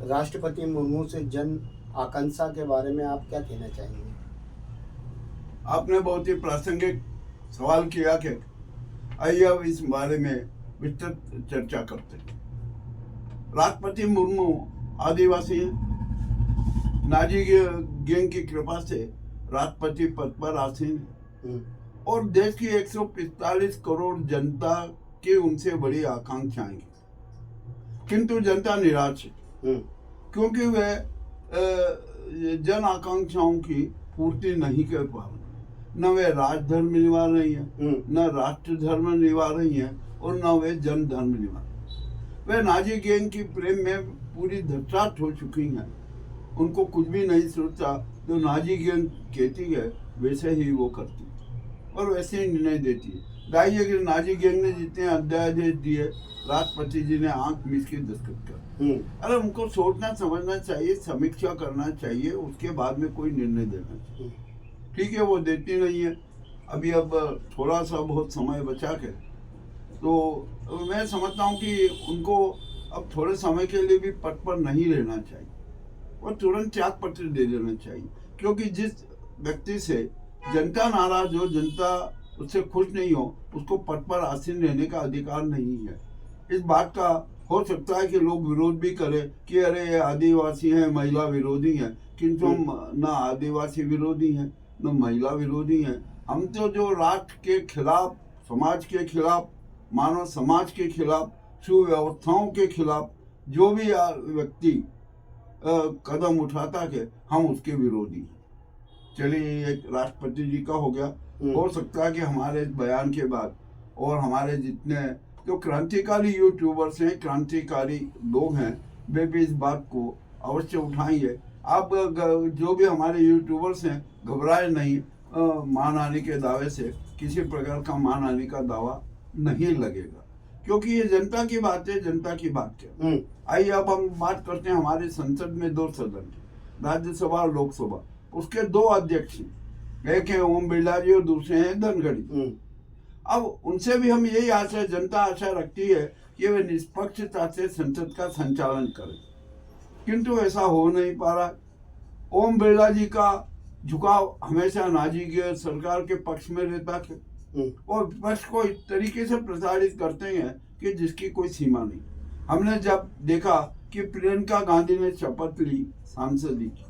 राष्ट्रपति मुर्मू से जन आकांक्षा के बारे में आप क्या कहना चाहेंगे? आपने बहुत ही प्रासंगिक सवाल किया कि आइए अब इस बारे में विस्तृत चर्चा करते हैं। राष्ट्रपति मुर्मू आदिवासी हैं। नाजी गैंग की कृपा से राष्ट्रपति पद पर आसीन हैं और देश की 145 करोड़ जनता की उनसे बड़ी आकांक्षाएं हैं, किंतु जनता निराश है क्योंकि वे जन आकांक्षाओं की पूर्ति नहीं कर पा रहे। न वे राजधर्म निभा रही है, न राष्ट्र धर्म निभा रही है और न वे जन धर्म निभा रही। वे नाजी गैंग की प्रेम में पूरी धराशायी हो चुकी हैं। उनको कुछ भी नहीं सोचा, जो नाजी गैंग कहती है वैसे ही वो करती है और वैसे ही निर्णय देती है। गाइए कि नाजी गैंग ने जितने अध्यादेश दिए, राष्ट्रपति जी ने आंख मीच के दस्तखत कर। अरे उनको सोचना समझना चाहिए, समीक्षा करना चाहिए, उसके बाद में कोई निर्णय देना चाहिए। ठीक है, वो देती नहीं है। अभी अब थोड़ा सा बहुत समय बचा के, तो मैं समझता हूँ कि उनको अब थोड़े समय के लिए भी पद पर नहीं रहना चाहिए और तुरंत त्याग पत्र दे देना चाहिए, क्योंकि जिस व्यक्ति से जनता नाराज हो, जनता उससे खुश नहीं हो, उसको पद पर आसीन रहने का अधिकार नहीं है। इस बात का हो सकता है कि लोग विरोध भी करें कि अरे ये आदिवासी हैं, महिला विरोधी हैं, किंतु हम न आदिवासी विरोधी हैं न महिला विरोधी हैं। हम तो जो राष्ट्र के खिलाफ, समाज के खिलाफ, मानव समाज के खिलाफ, सुव्यवस्थाओं के खिलाफ जो भी व्यक्ति कदम उठाता है, हम उसके विरोधी हैं। चलिए, एक राष्ट्रपति जी का हो गया। हो सकता है कि हमारे बयान के बाद और हमारे जितने जो क्रांतिकारी यूट्यूबर्स हैं, क्रांतिकारी लोग हैं, वे भी इस बात को अवश्य उठाएंगे। आप जो भी हमारे यूट्यूबर्स हैं, घबराए नहीं। मानहानि के दावे से किसी प्रकार का मानहानि का दावा नहीं लगेगा, क्योंकि ये जनता की बात है, जनता की बात है। आइए अब हम बात करते हैं। हमारे संसद में 2 सदन हैं, राज्यसभा और लोकसभा। उसके 2 अध्यक्ष हैं, एक है ओम बिरला जी और दूसरे हैं धनखड़। अब उनसे भी हम यही आशा, जनता आशा रखती है कि वे निष्पक्षता से संसद का संचालन करें, किंतु ऐसा हो नहीं पा रहा। ओम बिरला जी का झुकाव हमेशा नाजी गैंग सरकार के पक्ष में रहता है और विपक्ष को इस तरीके से प्रसारित करते हैं कि जिसकी कोई सीमा नहीं। हमने जब देखा कि प्रियंका गांधी ने शपथ ली सांसद की,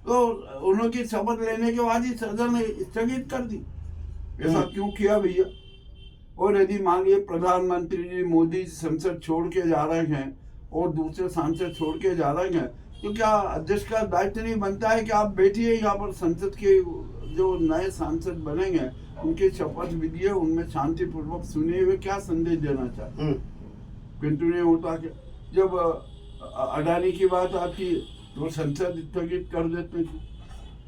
तो उन्होंने शपथ लेने के बाद ही सदन ने स्थगित कर दी। ऐसा क्यों किया भैया? और यदि मान लीजिए प्रधानमंत्री जी मोदी संसद छोड़ के जा रहे हैं और दूसरे सांसद छोड़ के जा रहे हैं, तो क्या अध्यक्ष का दायित्व नहीं बनता है कि आप बैठिए यहाँ पर, संसद के जो नए सांसद बनेंगे उनकी शपथ विधि है, उनमें शांतिपूर्वक सुनिए वे क्या संदेश देना चाहते हैं। किंतु नहीं होता कि जब अडानी की बात आती है तो संसद स्थगित कर देते हैं।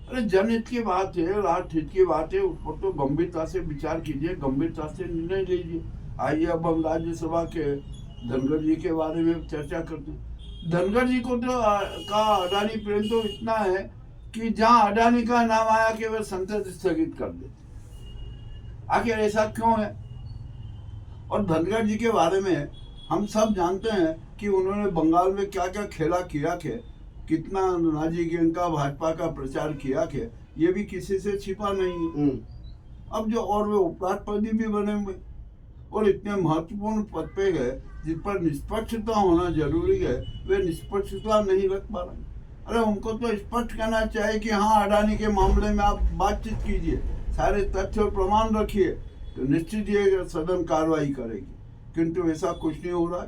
अरे जनहित की बात है, राष्ट्र हित की बात है, उस पर तो गंभीरता से विचार कीजिए, गंभीरता से निर्णय लीजिए। आइए अब हम राज्यसभा के धनखड़ जी के बारे में चर्चा करते हैं। धनखड़ जी को तो का अडानी प्रेम तो इतना है कि जहां अडानी का नाम आया कि वे संसद स्थगित कर देते। आखिर ऐसा क्यों है? और धनखड़ जी के बारे में हम सब जानते हैं कि उन्होंने बंगाल में क्या क्या खेला किया के, कितना नाजी गैंग का, भाजपा का प्रचार किया के, ये भी किसी से छिपा नहीं है। अब जो और वे उपराष्ट्रपति भी बने हुए और इतने महत्वपूर्ण पद पे गए जिस पर निष्पक्षता होना जरूरी है, वे निष्पक्षता नहीं रख पा रहे। अरे उनको तो स्पष्ट कहना चाहिए कि हाँ, अडानी के मामले में आप बातचीत कीजिए, सारे तथ्य और प्रमाण रखिए, तो निश्चित ये सदन कार्रवाई करेगी। किंतु ऐसा कुछ नहीं हो रहा है।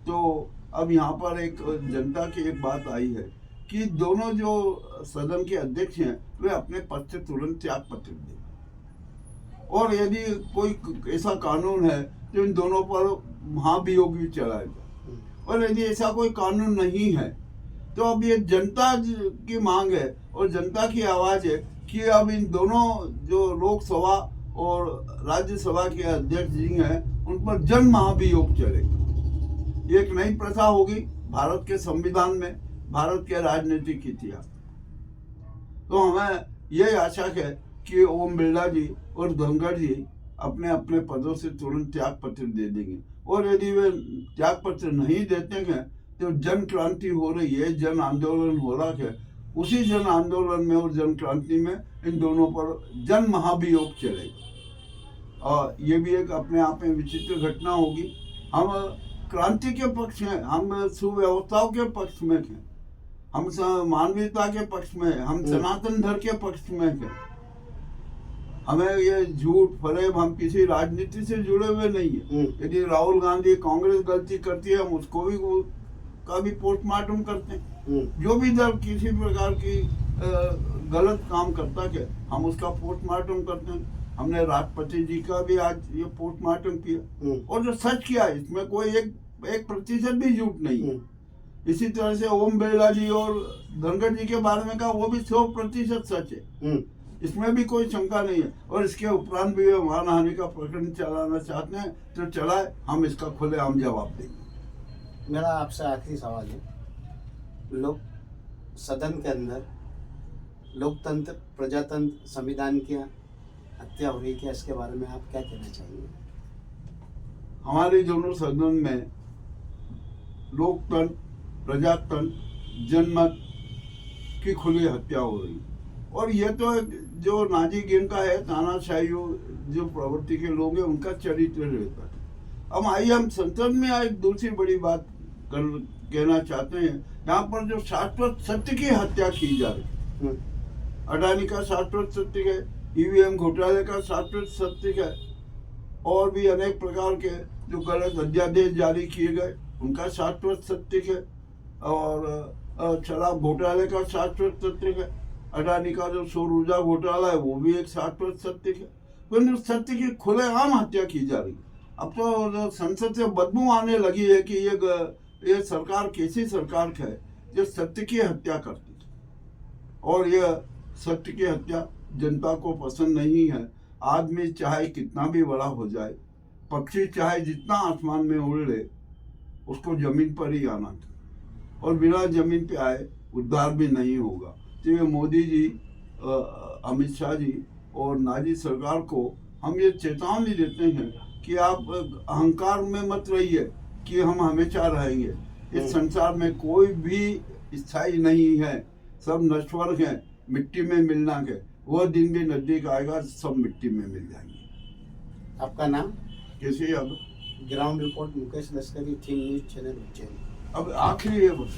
तो अब यहाँ पर एक जनता की एक बात आई है कि दोनों जो सदन के अध्यक्ष हैं वे अपने पद से तुरंत त्याग पत्र दें, और यदि कोई ऐसा कानून है तो इन दोनों पर महाभियोग भी चलाएगा। और यदि ऐसा कोई कानून नहीं है तो अब ये जनता की मांग है और जनता की आवाज है कि अब इन दोनों जो लोकसभा और राज्यसभा के अध्यक्ष जी हैं उन पर जन महाभियोग चलेगा। एक नई प्रथा होगी भारत के संविधान में, भारत के राजनीतिक इतिहास। तो हमें यह आशा है कि ओम बिरला जी और धनखड़ जी अपने अपने पदों से तुरंत त्याग पत्र दे देंगे, और यदि वे त्याग पत्र नहीं देते हैं जो जन क्रांति हो रही है, जन आंदोलन हो रहा है, उसी जन आंदोलन में और जन क्रांति में इन दोनों पर जन महाभियोग चलेगा। और ये भी एक अपने आप में विचित्र घटना होगी। हम क्रांति के पक्ष में, हम सुव्यवस्थाओं के पक्ष में हैं, हम मानवीयता के पक्ष में हैं, हम सनातन धर्म के पक्ष में हैं। हमें ये झूठ फरेब, हम किसी राजनीति से जुड़े हुए नहीं है। यदि राहुल गांधी कांग्रेस गलती करती है, हम उसको भी का भी पोस्टमार्टम करते हैं। जो भी दल किसी प्रकार की गलत काम करता है, हम उसका पोस्टमार्टम करते हैं। हमने राष्ट्रपति जी का भी आज ये पोस्टमार्टम किया, और जो सच किया है इसमें कोई एक प्रतिशत भी झूठ नहीं है। इसी तरह से ओम बिरला जी और धनखड़ जी के बारे में कहा, वो भी 100% सच है, इसमें भी कोई शंका नहीं है। और इसके उपरांत भी मानहानि का प्रकरण चलाना चाहते हैं तो चलाए, हम इसका खुलेआम जवाब देंगे। मेरा आपसे आखिरी सवाल है, लोग सदन के अंदर लोकतंत्र, प्रजातंत्र, संविधान की हत्या हो रही है, इसके बारे में आप क्या कहना चाहेंगे? हमारे दोनों सदन में लोकतंत्र, प्रजातंत्र, जनमत की खुली हत्या हो रही है। और ये तो जो नाजी गैंग का है, तानाशाही जो प्रवृत्ति के लोग हैं, उनका चरित्र रहता है। अब आइए हम संसद में एक दूसरी बड़ी बात कहना चाहते हैं। यहाँ पर जो शाश्वत सत्य की हत्या की जा रही है, अडानी का शाश्वत सत्य है, ईवीएम घोटाले का शाश्वत सत्य है, और भी अनेक प्रकार के जो गलत अध्यादेश जारी किए गए उनका शाश्वत सत्य है, और शराब घोटाले का शाश्वत सत्य है, अडानी का जो सौर ऊर्जा घोटाला है वो भी एक शाश्वत सत्य है। परंतु सत्य की खुलेआम हत्या की जा रही है। अब तो संसद से बदबू आने लगी है कि ये सरकार कैसी सरकार है जो सत्य की हत्या करती है, और यह सत्य की हत्या जनता को पसंद नहीं है। आदमी चाहे कितना भी बड़ा हो जाए, पक्षी चाहे जितना आसमान में उड़ ले, उसको जमीन पर ही आना था, और बिना जमीन पे आए उद्धार भी नहीं होगा। तो ये मोदी जी, अमित शाह जी और नाजी सरकार को हम ये चेतावनी देते हैं कि आप अहंकार में मत रहिए कि हम हमेशा रहेंगे। इस संसार में कोई भी स्थायी नहीं है, सब नश्वर हैं, मिट्टी में मिलना है। वह दिन भी नजदीक आएगा, सब मिट्टी में मिल जाएंगे। आपका नाम? कैसे? अब ग्राउंड रिपोर्ट मुकेश लश्करी, थीम न्यूज चैनल उज्जैन। अब आखिरी है बस।